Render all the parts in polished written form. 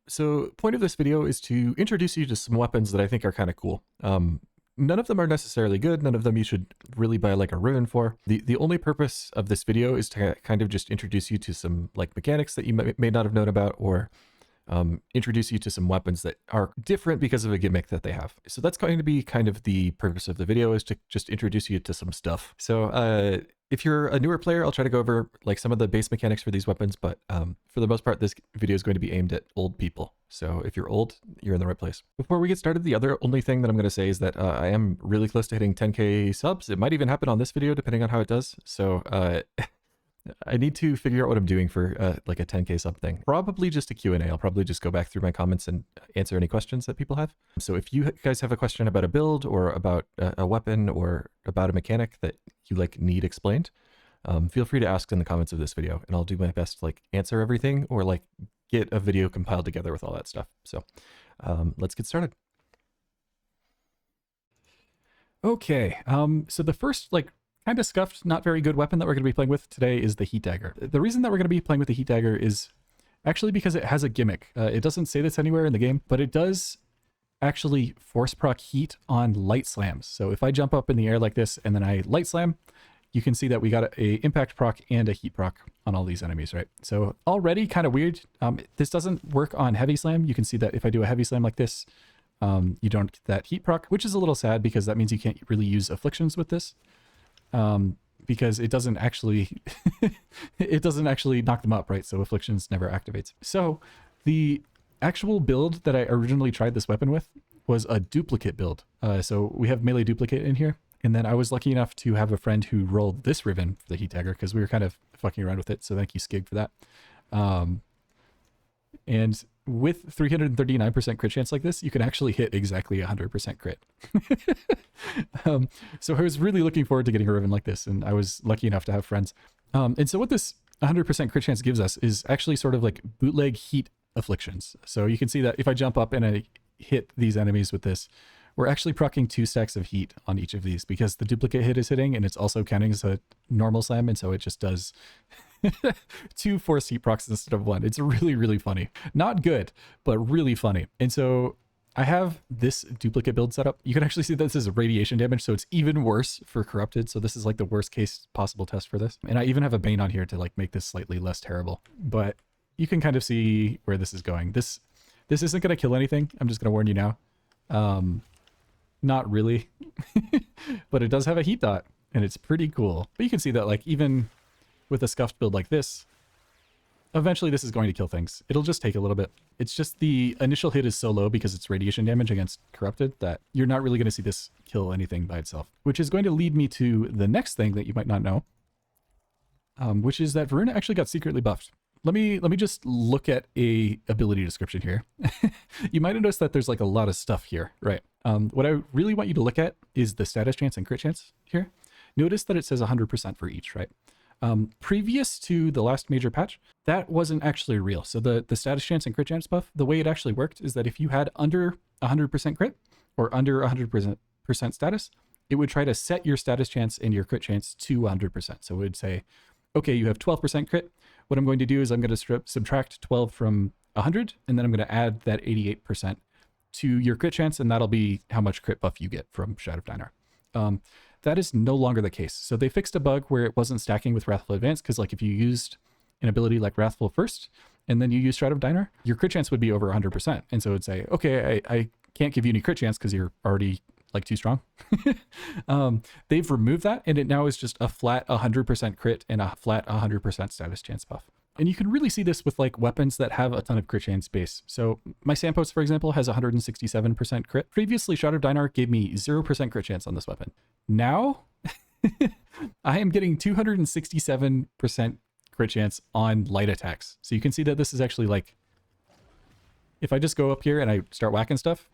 So point of this video is to introduce you to some weapons that I think are kind of cool. None of them are necessarily good. None of them you should really buy like a ribbon for. The only purpose of this video is to kind of just introduce you to some like mechanics that you may not have known about, or introduce you to some weapons that are different because of a gimmick that they have. So that's going to be kind of the purpose of the video, is to just introduce you to some stuff. So if you're a newer player, I'll try to go over like some of the base mechanics for these weapons, but for the most part, this video is going to be aimed at old people. So if you're old, you're in the right place. Before we get started, the only thing that I'm going to say is that I am really close to hitting 10K subs. It might even happen on this video, depending on how it does. So I need to figure out what I'm doing for like a 10K sub thing. Probably just a Q&A. I'll probably just go back through my comments and answer any questions that people have. So if you guys have a question about a build or about a weapon or about a mechanic that you like need explained, feel free to ask in the comments of this video, and I'll do my best to like answer everything or like get a video compiled together with all that stuff. So let's get started. Okay, so the first like kind of scuffed, not very good weapon that we're going to be playing with today is the Heat Dagger. The reason that we're going to be playing with the Heat Dagger is actually because it has a gimmick. It doesn't say this anywhere in the game, but it does actually force proc heat on light slams. So if I jump up in the air like this and then I light slam, you can see that we got a impact proc and a heat proc on all these enemies, right? So already kind of weird. This doesn't work on heavy slam. You can see that if I do a heavy slam like this, you don't get that heat proc, which is a little sad because that means you can't really use afflictions with this. Because it doesn't actually it doesn't actually knock them up, right? So afflictions never activates. So the actual build that I originally tried this weapon with was a duplicate build. So we have melee duplicate in here, and then I was lucky enough to have a friend who rolled this ribbon for the Heat Dagger because we were kind of fucking around with it. So thank you, Skig, for that. And with 339% crit chance like this, you can actually hit exactly 100% crit. So I was really looking forward to getting a ribbon like this, and I was lucky enough to have friends. And so what this 100% crit chance gives us is actually sort of like bootleg heat afflictions. So you can see that if I jump up and I hit these enemies with this, we're actually proccing 2 stacks of heat on each of these because the duplicate hit is hitting and it's also counting as a normal slam, and so it just does 2 force heat procs instead of 1. It's really, really funny. Not good, but really funny. And so I have this duplicate build set up. You can actually see that this is radiation damage, so it's even worse for corrupted. So this is like the worst case possible test for this. And I even have a Bane on here to like make this slightly less terrible. But you can kind of see where this is going. This isn't going to kill anything. I'm just going to warn you now. Not really, but it does have a heat dot and it's pretty cool. But you can see that like even with a scuffed build like this, eventually this is going to kill things. It'll just take a little bit. It's just the initial hit is so low because it's radiation damage against corrupted that you're not really going to see this kill anything by itself, which is going to lead me to the next thing that you might not know, which is that Voruna actually got secretly buffed. Let me just look at a ability description here. You might notice that there's like a lot of stuff here, right? What I really want you to look at is the status chance and crit chance here. Notice that it says 100% for each, right? Previous to the last major patch, that wasn't actually real. So the status chance and crit chance buff, the way it actually worked is that if you had under 100% crit or under 100% status, it would try to set your status chance and your crit chance to 100%. So it would say, okay, you have 12% crit. What I'm going to do is I'm going to subtract 12 from 100, and then I'm going to add that 88% to your crit chance, and that'll be how much crit buff you get from Shadow of Dinar. That is no longer the case. So they fixed a bug where it wasn't stacking with Wrathful Advance, because like if you used an ability like Wrathful first, and then you use Shadow of Dinar, your crit chance would be over 100%. And so it would say, okay, I can't give you any crit chance because you're already like too strong. They've removed that, and it now is just a flat 100% crit and a flat 100% status chance buff. And you can really see this with like weapons that have a ton of crit chance base. So my Sandpost, for example, has 167% crit. Previously, Shadow of Dinar gave me 0% crit chance on this weapon. Now, I am getting 267% crit chance on light attacks. So you can see that this is actually like, if I just go up here and I start whacking stuff,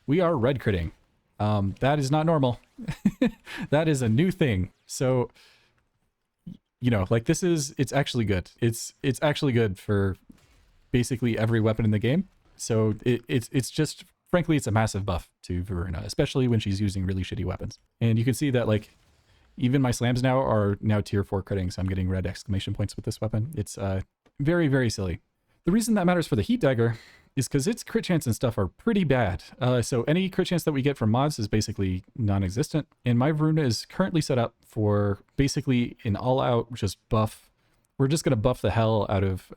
we are red critting. That is not normal. That is a new thing. So, you know, like it's actually good. It's actually good for basically every weapon in the game. So it's just, frankly, it's a massive buff to Voruna, especially when she's using really shitty weapons. And you can see that like even my slams now are tier 4 critting. So I'm getting red exclamation points with this weapon. It's very, very silly. The reason that matters for the Heat Dagger is because its crit chance and stuff are pretty bad. So any crit chance that we get from mods is basically non-existent. And my voruna is currently set up for basically an all-out just buff. We're just going to buff the hell out of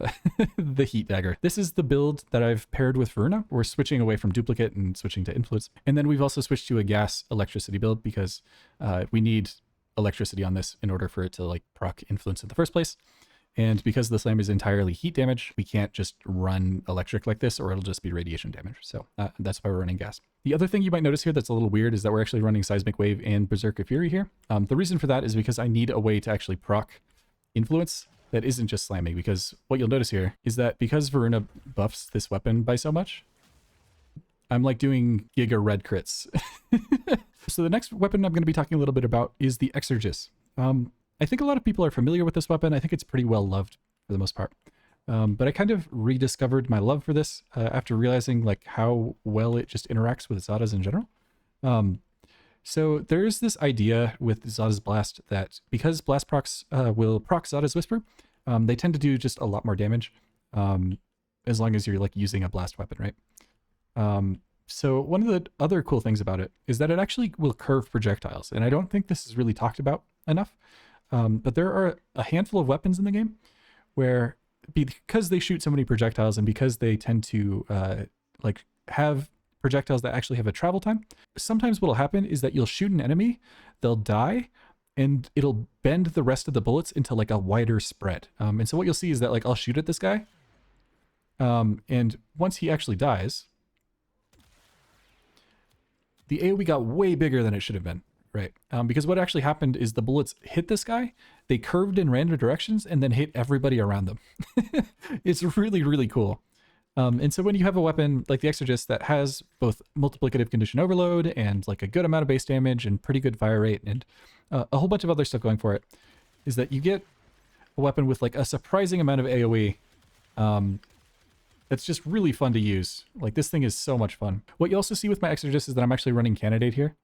the Heat Dagger. This is the build that I've paired with voruna. We're switching away from duplicate and switching to influence. And then we've also switched to a gas electricity build because we need electricity on this in order for it to like proc influence in the first place. And because the slam is entirely heat damage, we can't just run electric like this or it'll just be radiation damage. So that's why we're running gas. The other thing you might notice here that's a little weird is that we're actually running Seismic Wave and Berserker Fury here. The reason for that is because I need a way to actually proc influence that isn't just slamming, because what you'll notice here is that because voruna buffs this weapon by so much, I'm like doing giga red crits. So the next weapon I'm going to be talking a little bit about is the Exergis. I think a lot of people are familiar with this weapon. I think it's pretty well loved for the most part. But I kind of rediscovered my love for this after realizing like how well it just interacts with Xatas in general. So there's this idea with Xata's Blast that because Blast procs will proc Xata's Whisper, they tend to do just a lot more damage as long as you're like using a blast weapon, right? So one of the other cool things about it is that it actually will curve projectiles. And I don't think this is really talked about enough. But there are a handful of weapons in the game where because they shoot so many projectiles and because they tend to like have projectiles that actually have a travel time, sometimes what'll happen is that you'll shoot an enemy, they'll die, and it'll bend the rest of the bullets into like a wider spread. And so what you'll see is that like I'll shoot at this guy, and once he actually dies, the AoE got way bigger than it should have been. Right, because what actually happened is the bullets hit this guy, they curved in random directions, and then hit everybody around them. It's really, really cool. And so when you have a weapon like the Exergis that has both multiplicative condition overload and like a good amount of base damage and pretty good fire rate and a whole bunch of other stuff going for it, is that you get a weapon with like a surprising amount of AoE that's just really fun to use. Like this thing is so much fun. What you also see with my Exergis is that I'm actually running Candidate here.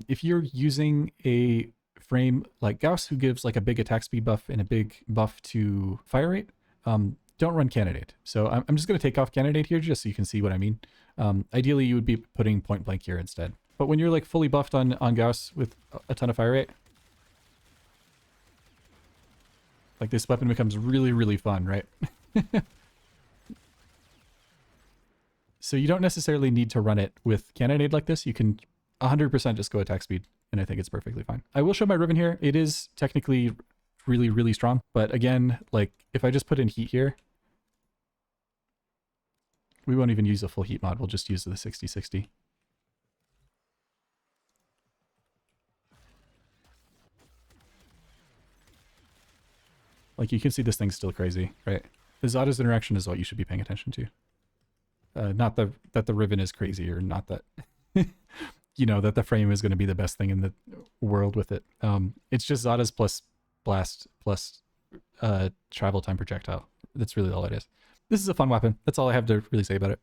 If you're using a frame like Gauss, who gives like a big attack speed buff and a big buff to fire rate, don't run Candidate. So I'm just going to take off Candidate here just so you can see what I mean. Ideally, you would be putting Point Blank here instead. But when you're like fully buffed on Gauss with a ton of fire rate, like this weapon becomes really, really fun, right? So you don't necessarily need to run it with Cannonade like this. You can 100% just go attack speed, and I think it's perfectly fine. I will show my Riven here. It is technically really, really strong. But again, like if I just put in heat here, we won't even use a full heat mod. We'll just use the 60-60. Like you can see this thing's still crazy, right? The Xata's interaction is what you should be paying attention to. Not that the Riven is crazy, or not that, you know, that the frame is going to be the best thing in the world with it. It's just Xata's plus blast plus travel time projectile. That's really all it is. This is a fun weapon. That's all I have to really say about it.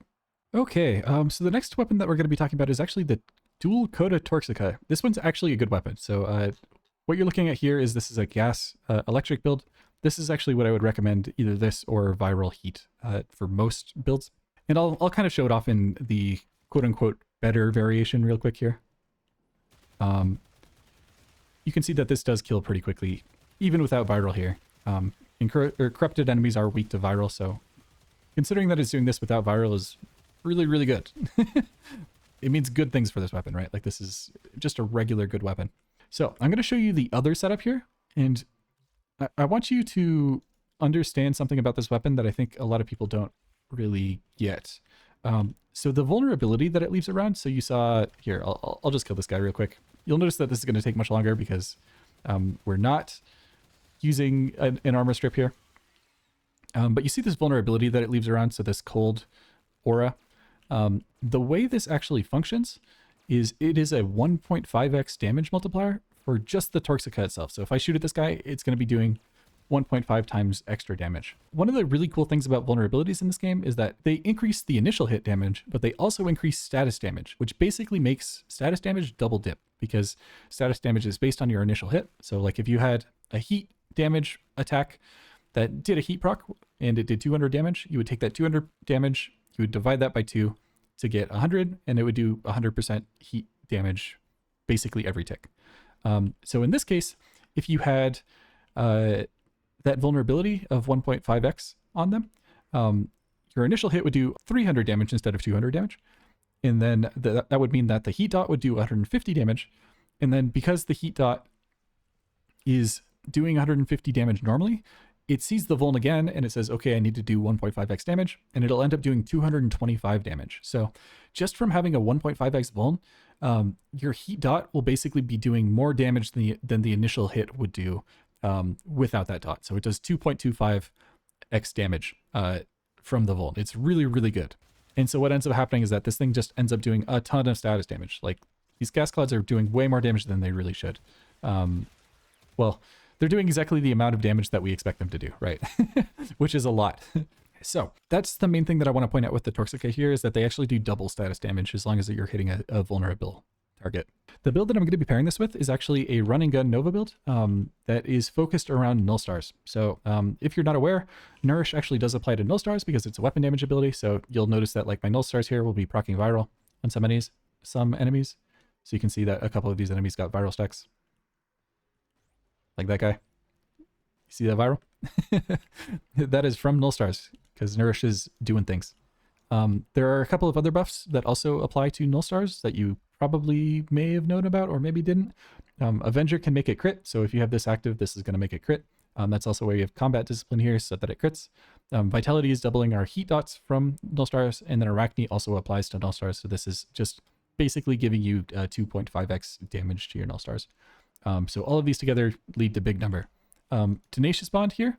Okay, so the next weapon that we're going to be talking about is actually the Dual Coda Torxica. This one's actually a good weapon. So what you're looking at here is this is a gas electric build. This is actually what I would recommend, either this or Viral Heat for most builds. And I'll kind of show it off in the quote-unquote better variation real quick here. You can see that this does kill pretty quickly, even without Viral here. Corrupted enemies are weak to Viral, so considering that it's doing this without Viral is really, really good. It means good things for this weapon, right? Like this is just a regular good weapon. So I'm going to show you the other setup here, and I want you to understand something about this weapon that I think a lot of people don't really get. So the vulnerability that it leaves around, so you saw here, I'll just kill this guy real quick. You'll notice that this is going to take much longer because we're not using an armor strip here. But you see this vulnerability that it leaves around, so this cold aura. The way this actually functions is it is a 1.5x damage multiplier for just the Torxica itself. So if I shoot at this guy, it's going to be doing 1.5 times extra damage. One of the really cool things about vulnerabilities in this game is that they increase the initial hit damage, but they also increase status damage, which basically makes status damage double dip, because status damage is based on your initial hit. So like if you had a heat damage attack that did a heat proc and it did 200 damage, you would take that 200 damage, you would divide that by 2 to get 100, and it would do 100% heat damage basically every tick. So in this case, if you had that vulnerability of 1.5x on them, your initial hit would do 300 damage instead of 200 damage. And then that would mean that the heat dot would do 150 damage. And then because the heat dot is doing 150 damage normally, it sees the vuln again and it says, okay, I need to do 1.5x damage, and it'll end up doing 225 damage. So just from having a 1.5x vuln, your heat dot will basically be doing more damage than the initial hit would do without that dot. So it does 2.25x damage from the vuln. It's really, really good. And so what ends up happening is that this thing just ends up doing a ton of status damage. Like, these gas clouds are doing way more damage than they really should. Well, they're doing exactly the amount of damage that we expect them to do, right? Which is a lot. So that's the main thing that I want to point out with the Torxica here, is that they actually do double status damage as long as you're hitting a vulnerable target. The build that I'm going to be pairing this with is actually a run and gun Nova build that is focused around Nullstars. So if you're not aware, Nourish actually does apply to Nullstars because it's a weapon damage ability. So you'll notice that like my Nullstars here will be proccing viral on some enemies. So you can see that a couple of these enemies got viral stacks. Like that guy. You see that viral? That is from Nullstars, because Nourish is doing things. There are a couple of other buffs that also apply to Nullstars that you probably may have known about or maybe didn't. Avenger can make it crit, so if you have this active, this is going to make it crit. That's also where you have combat discipline here so that it crits. Vitality is doubling our heat dots from Nullstars, and then Arachne also applies to Nullstars, so this is just basically giving you 2.5x damage to your Nullstars. So all of these together lead to big number. Tenacious Bond here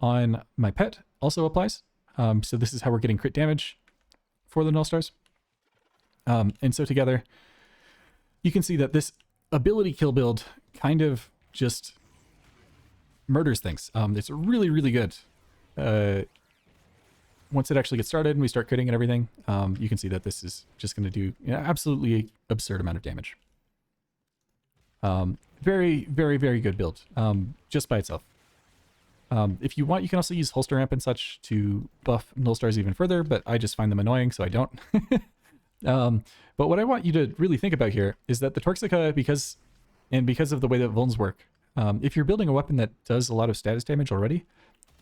on my pet also applies. So this is how we're getting crit damage for the Nullstars. And so together, you can see that this ability kill build kind of just murders things. It's really, really good. Once it actually gets started and we start critting and everything, you can see that this is just going to do absolutely absurd amount of damage. Very, very, very good build, just by itself. If you want, you can also use holster amp and such to buff Nullstars even further, but I just find them annoying, so I don't. But what I want you to really think about here is that the Torxica, because of the way that vulns work, if you're building a weapon that does a lot of status damage already,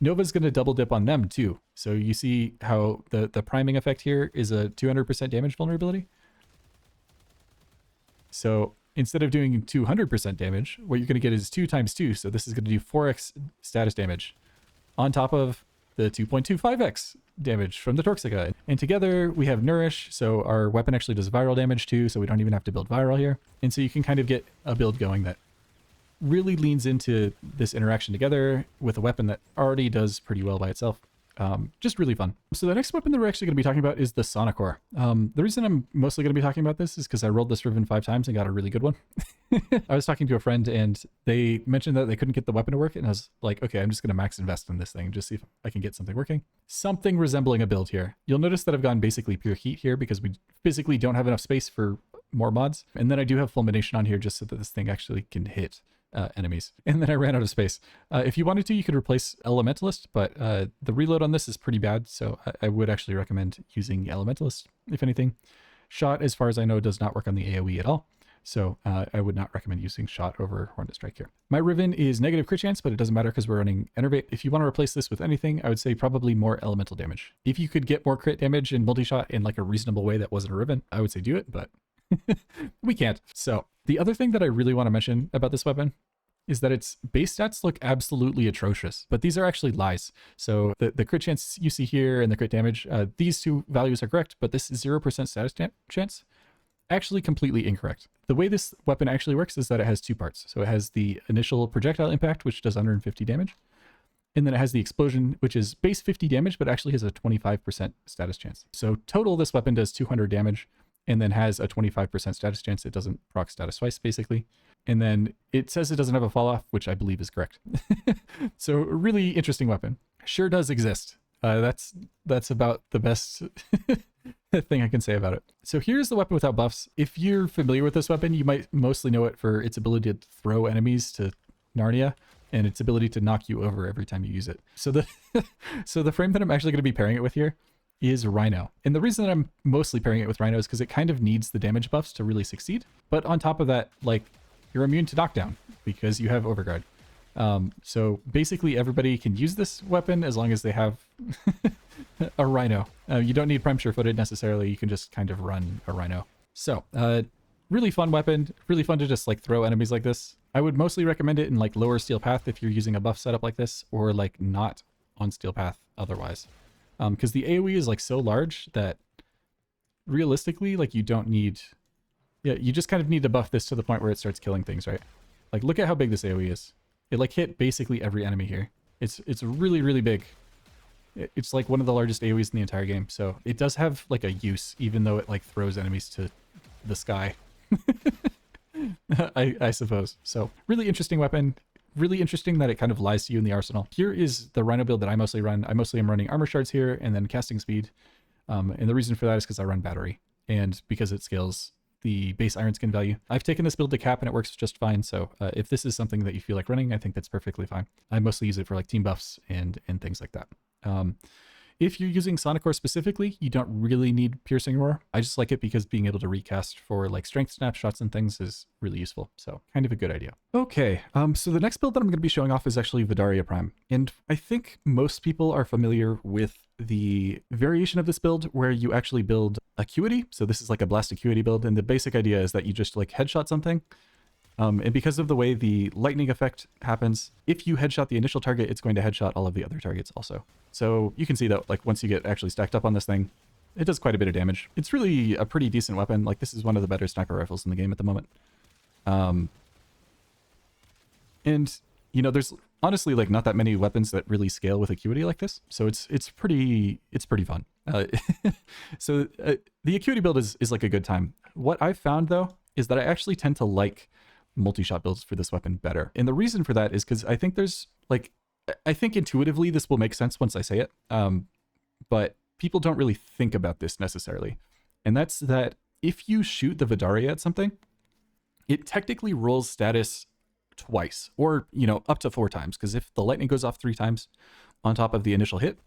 Nova's going to double dip on them too. So you see how the priming effect here is a 200% damage vulnerability. So instead of doing 200% damage, what you're going to get is 2 times 2. So this is going to do 4x status damage on top of the 2.25x damage from the Torxica. And together we have Nourish. So our weapon actually does viral damage too. So we don't even have to build viral here. And so you can kind of get a build going that really leans into this interaction together with a weapon that already does pretty well by itself. Just really fun. So the next weapon that we're actually going to be talking about is the Sonicor. The reason I'm mostly going to be talking about this is because I rolled this Riven 5 times and got a really good one. I was talking to a friend and they mentioned that they couldn't get the weapon to work, and I was like, okay, I'm just going to max invest in this thing and just see if I can get something working. Something resembling a build here. You'll notice that I've gone basically pure heat here because we physically don't have enough space for more mods. And then I do have fulmination on here just so that this thing actually can hit enemies. And then I ran out of space. If you wanted to, you could replace Elementalist, but the reload on this is pretty bad, so I would actually recommend using Elementalist, if anything. Shot, as far as I know, does not work on the AoE at all, so I would not recommend using Shot over Hornet Strike here. My Riven is negative crit chance, but it doesn't matter because we're running Enervate. If you want to replace this with anything, I would say probably more elemental damage. If you could get more crit damage in multi-shot in like a reasonable way that wasn't a Riven, I would say do it, but we can't. So the other thing that I really want to mention about this weapon is that its base stats look absolutely atrocious, but these are actually lies. So the crit chance you see here and the crit damage, these two values are correct, but this 0% status chance, actually completely incorrect. The way this weapon actually works is that it has 2 parts. So it has the initial projectile impact, which does 150 damage. And then it has the explosion, which is base 50 damage, but actually has a 25% status chance. So total, this weapon does 200 damage and then has a 25% status chance. It doesn't proc status twice, basically. And then it says it doesn't have a fall off, which I believe is correct. So a really interesting weapon. Sure does exist. That's about the best thing I can say about it. So here's the weapon without buffs. If you're familiar with this weapon, you might mostly know it for its ability to throw enemies to Narnia and its ability to knock you over every time you use it. So the frame that I'm actually going to be pairing it with here is Rhino. And the reason that I'm mostly pairing it with Rhino is because it kind of needs the damage buffs to really succeed. But on top of that, like, you're immune to knockdown because you have Overguard. So basically everybody can use this weapon as long as they have a Rhino. You don't need Prime Sure-Footed necessarily. You can just kind of run a Rhino. So, really fun weapon. Really fun to just like throw enemies like this. I would mostly recommend it in like lower Steel Path if you're using a buff setup like this, or like not on Steel Path otherwise. Because the AoE is like so large that realistically, like you don't need... Yeah, you just kind of need to buff this to the point where it starts killing things, right? Like, look at how big this AoE is. It like hit basically every enemy here. It's really, really big. It's like one of the largest AoEs in the entire game. So it does have like a use, even though it like throws enemies to the sky. I suppose. So really interesting weapon. Really interesting that it kind of lies to you in the arsenal. Here is the Rhino build that I mostly run. I mostly am running armor shards here and then casting speed. And the reason for that is because I run battery and because it scales the base iron skin value. I've taken this build to cap and it works just fine. So if this is something that you feel like running, I think that's perfectly fine. I mostly use it for like team buffs and things like that. If you're using Sonicor specifically, you don't really need Piercing Roar. I just like it because being able to recast for like strength snapshots and things is really useful. So kind of a good idea. Okay, so the next build that I'm going to be showing off is actually Vadarya Prime. And I think most people are familiar with the variation of this build where you actually build Acuity. So this is like a Blast Acuity build. And the basic idea is that you just like headshot something. And because of the way the lightning effect happens, if you headshot the initial target, it's going to headshot all of the other targets also. So you can see that like once you get actually stacked up on this thing, it does quite a bit of damage. It's really a pretty decent weapon. Like this is one of the better sniper rifles in the game at the moment. And you know, there's honestly like not that many weapons that really scale with Acuity like this. So it's pretty fun. So the Acuity build is like a good time. What I've found though, is that I actually tend to like multi-shot builds for this weapon better. And the reason for that is because I think there's like, I think intuitively this will make sense once I say it. But people don't really think about this necessarily. And that's that if you shoot the Vadarya at something, it technically rolls status twice or, you know, up to 4 times. Because if the lightning goes off 3 times on top of the initial hit,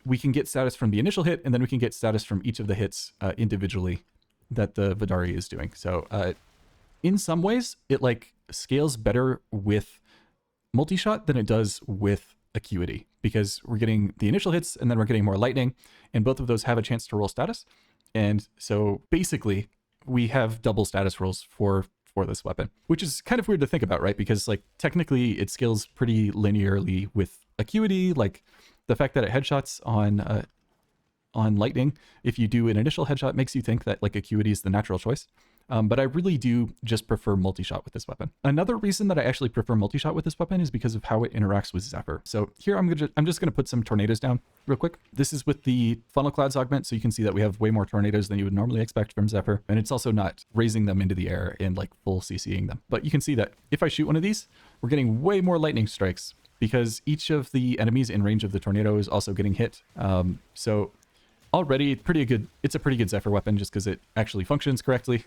we can get status from the initial hit and then we can get status from each of the hits individually that the Vadarya is doing. So in some ways, it like scales better with multi-shot than it does with Acuity because we're getting the initial hits and then we're getting more lightning and both of those have a chance to roll status. And so basically we have double status rolls for this weapon, which is kind of weird to think about, right? Because like technically it scales pretty linearly with Acuity, like the fact that it headshots on lightning, if you do an initial headshot, makes you think that like Acuity is the natural choice. But I really do just prefer multi-shot with this weapon. Another reason that I actually prefer multi-shot with this weapon is because of how it interacts with Zephyr. So here I'm just gonna put some tornadoes down real quick. This is with the funnel clouds augment, so you can see that we have way more tornadoes than you would normally expect from Zephyr, and it's also not raising them into the air and like full CCing them. But you can see that if I shoot one of these, we're getting way more lightning strikes because each of the enemies in range of the tornado is also getting hit. So already it's a pretty good Zephyr weapon just because it actually functions correctly.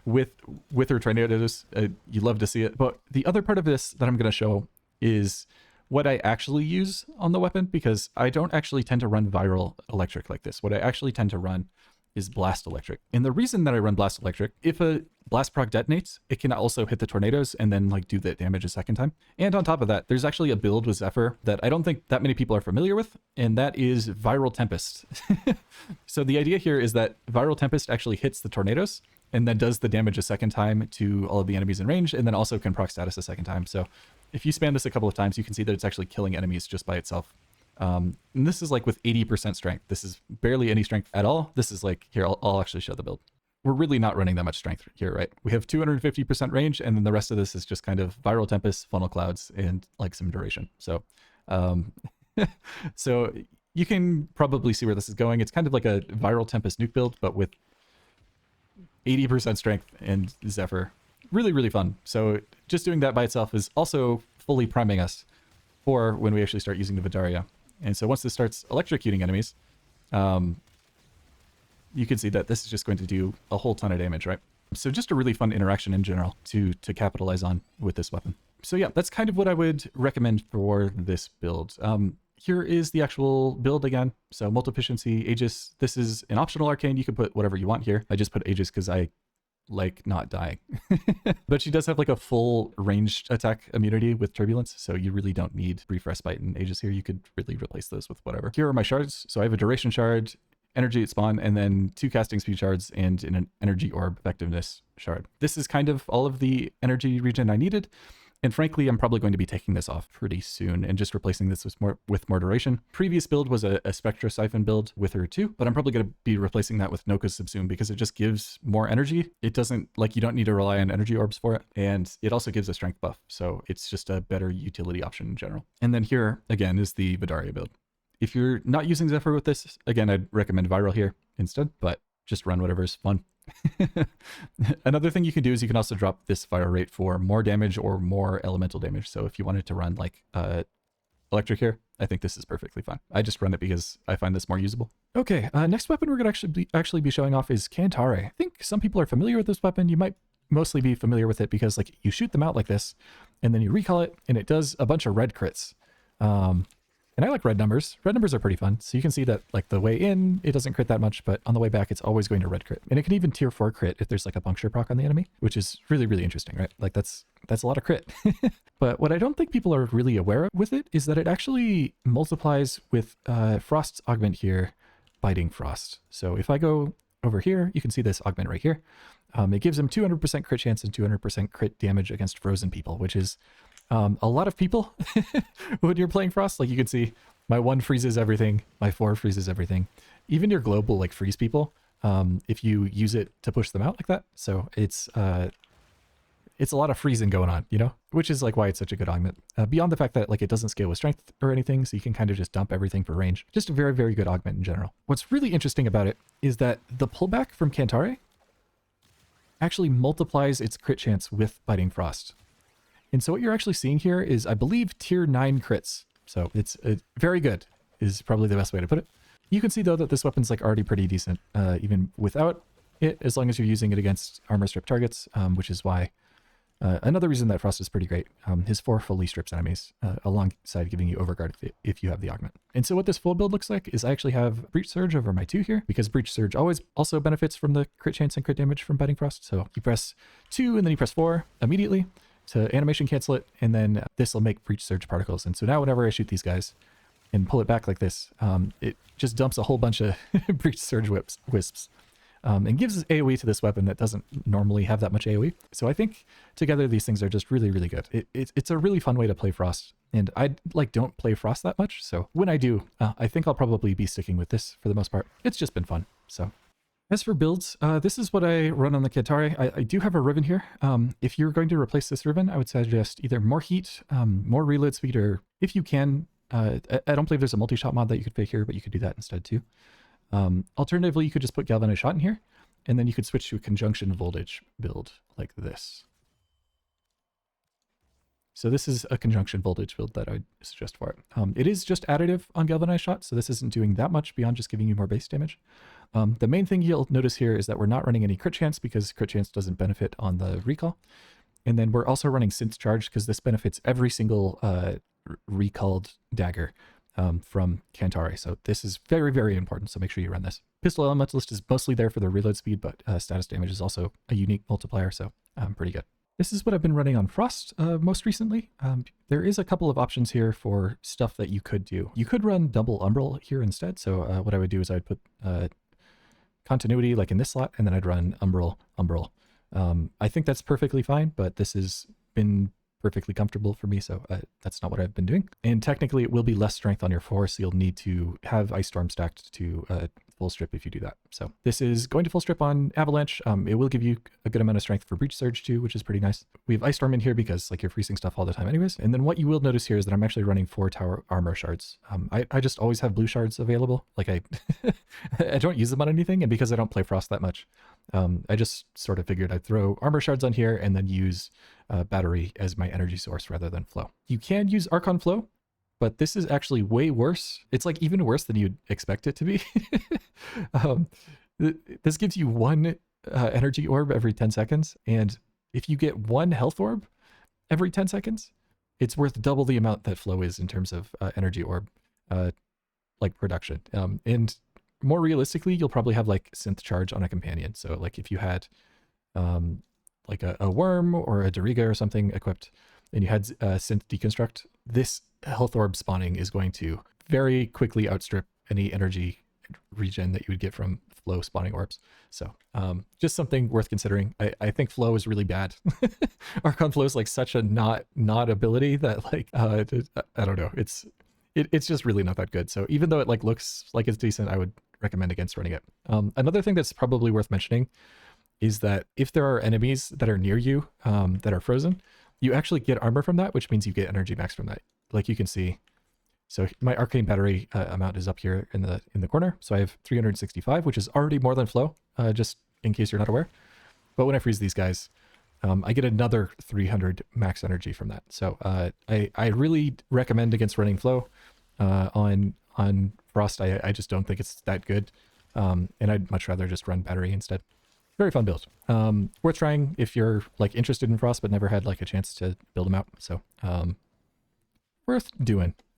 With her tornadoes, you love to see it. But the other part of this that I'm going to show is what I actually use on the weapon, because I don't actually tend to run viral electric like this. What I actually tend to run is blast electric. And the reason that I run blast electric, if a blast proc detonates, it can also hit the tornadoes and then like do that damage a second time. And on top of that, there's actually a build with Zephyr that I don't think that many people are familiar with, and that is Viral Tempest. So the idea here is that Viral Tempest actually hits the tornadoes and then does the damage a second time to all of the enemies in range, and then also can proc status a second time. So if you spam this a couple of times, you can see that it's actually killing enemies just by itself. And this is like with 80% strength. This is barely any strength at all. This is like, here, I'll actually show the build. We're really not running that much strength here, right? We have 250% range, and then the rest of this is just kind of Viral Tempest, funnel clouds, and like some duration. So, so you can probably see where this is going. It's kind of like a Viral Tempest nuke build, but with 80% strength and Zephyr. Really, really fun. So just doing that by itself is also fully priming us for when we actually start using the Vadarya. And so once this starts electrocuting enemies, you can see that this is just going to do a whole ton of damage, right? So just a really fun interaction in general to capitalize on with this weapon. So yeah, that's kind of what I would recommend for this build. here is the actual build again. So multi-efficiency, Aegis. This is an optional arcane. You can put whatever you want here. I just put Aegis because I like not dying. But she does have like a full ranged attack immunity with turbulence, so you really don't need brief respite and Aegis here. You could really replace those with whatever. Here are my shards. So I have a duration shard, energy at spawn, and then 2 casting speed shards and an energy orb effectiveness shard. This is kind of all of the energy regen I needed. And frankly, I'm probably going to be taking this off pretty soon and just replacing this with more duration. Previous build was a Spectra Siphon build with her too, but I'm probably going to be replacing that with Noka's Subsume because it just gives more energy. It doesn't, like, you don't need to rely on energy orbs for it. And it also gives a strength buff. So it's just a better utility option in general. And then here, again, is the Vadarya build. If you're not using Zephyr with this, again, I'd recommend Viral here instead, but just run whatever's fun. Another thing you can do is you can also drop this fire rate for more damage or more elemental damage. So if you wanted to run like electric here, I think this is perfectly fine. I just run it because I find this more usable. Okay, next weapon we're going to actually be showing off is Cantare. I think some people are familiar with this weapon. You might mostly be familiar with it because like you shoot them out like this and then you recall it and it does a bunch of red crits. And I like red numbers. Red numbers are pretty fun. So you can see that like the way in, it doesn't crit that much, but on the way back, it's always going to red crit. And it can even tier 4 crit if there's like a puncture proc on the enemy, which is really, really interesting, right? Like that's a lot of crit. But what I don't think people are really aware of with it is that it actually multiplies with Frost's augment here, Biting Frost. So if I go over here, you can see this augment right here. It gives him 200% crit chance and 200% crit damage against frozen people, which is a lot of people when you're playing Frost. Like you can see my 1 freezes everything, my 4 freezes everything. Even your globe will like freeze people if you use it to push them out like that. So it's a lot of freezing going on, you know, which is like why it's such a good augment. Beyond the fact that like it doesn't scale with strength or anything, so you can kind of just dump everything for range. Just a very, very good augment in general. What's really interesting about it is that the pullback from Cantare actually multiplies its crit chance with Biting Frost. And so what you're actually seeing here is, I believe, tier 9 crits. So it's very good is probably the best way to put it. You can see, though, that this weapon's like already pretty decent, even without it, as long as you're using it against armor strip targets, which is why another reason that Frost is pretty great. His 4 fully strips enemies alongside giving you overguard if you have the augment. And so what this full build looks like is I actually have Breach Surge over my 2 here, because Breach Surge always also benefits from the crit chance and crit damage from Biting Frost. So you press 2 and then you press 4 immediately to animation cancel it, and then this will make Breach Surge particles. And so now whenever I shoot these guys and pull it back like this, it just dumps a whole bunch of Breach Surge wisps. And gives AoE to this weapon that doesn't normally have that much AoE. So I think together these things are just really, really good. It's a really fun way to play Frost. And I like don't play Frost that much. So when I do, I think I'll probably be sticking with this for the most part. It's just been fun. So as for builds, this is what I run on the Cantare. I do have a ribbon here. If you're going to replace this ribbon, I would suggest either more heat, more reload speed, or if you can, I don't believe there's a multi-shot mod that you could pick here, but you could do that instead too. Alternatively, you could just put Galvanized Shot in here, and then you could switch to a Conjunction Voltage build like this. So this is a Conjunction Voltage build that I would suggest for it. It is just additive on Galvanized Shot, so this isn't doing that much beyond just giving you more base damage. The main thing you'll notice here is that we're not running any crit chance because crit chance doesn't benefit on the recall. And then we're also running Synth Charge because this benefits every single recalled dagger from Cantare. So this is very, very important, so make sure you run this. Pistol Elementalist is mostly there for the reload speed, but status damage is also a unique multiplier, so pretty good. This is what I've been running on Frost most recently. There is a couple of options here for stuff that you could do. You could run double Umbral here instead. So what I would do is I'd put Continuity like in this slot, and then I'd run Umbral. I think that's perfectly fine, but this has been perfectly comfortable for me, so that's not what I've been doing. And technically it will be less strength on your force, so you'll need to have Ice Storm stacked to full strip if you do that. So this is going to full strip on Avalanche. It will give you a good amount of strength for Breach Surge too, which is pretty nice. We have Ice Storm in here because like you're freezing stuff all the time anyways. And then what you will notice here is that I'm actually running 4 tower armor shards. I just always have blue shards available. Like I don't use them on anything, and because I don't play Frost that much, I just sort of figured I'd throw armor shards on here and then use battery as my energy source rather than flow. You can use Archon Flow, but this is actually way worse. It's like even worse than you'd expect it to be. This gives you 1 energy orb every 10 seconds. And if you get 1 health orb every 10 seconds, it's worth double the amount that flow is in terms of energy orb like production. And more realistically, you'll probably have like synth charge on a companion. So like if you had like a worm or a Dariga or something equipped, and you had synth deconstruct, this health orb spawning is going to very quickly outstrip any energy regen that you would get from flow spawning orbs. So just something worth considering. I think flow is really bad. Archon flow is like such a not ability that like I don't know, it's just really not that good. So even though it like looks like it's decent, I would recommend against running it. Another thing that's probably worth mentioning is that if there are enemies that are near you that are frozen, you actually get armor from that, which means you get energy max from that. Like you can see, so my arcane battery amount is up here in the corner. So I have 365, which is already more than flow, just in case you're not aware. But when I freeze these guys, I get another 300 max energy from that. So I really recommend against running flow. On Frost, I just don't think it's that good. And I'd much rather just run battery instead. Very fun build. Worth trying if you're like interested in Frost but never had like a chance to build them out. So worth doing.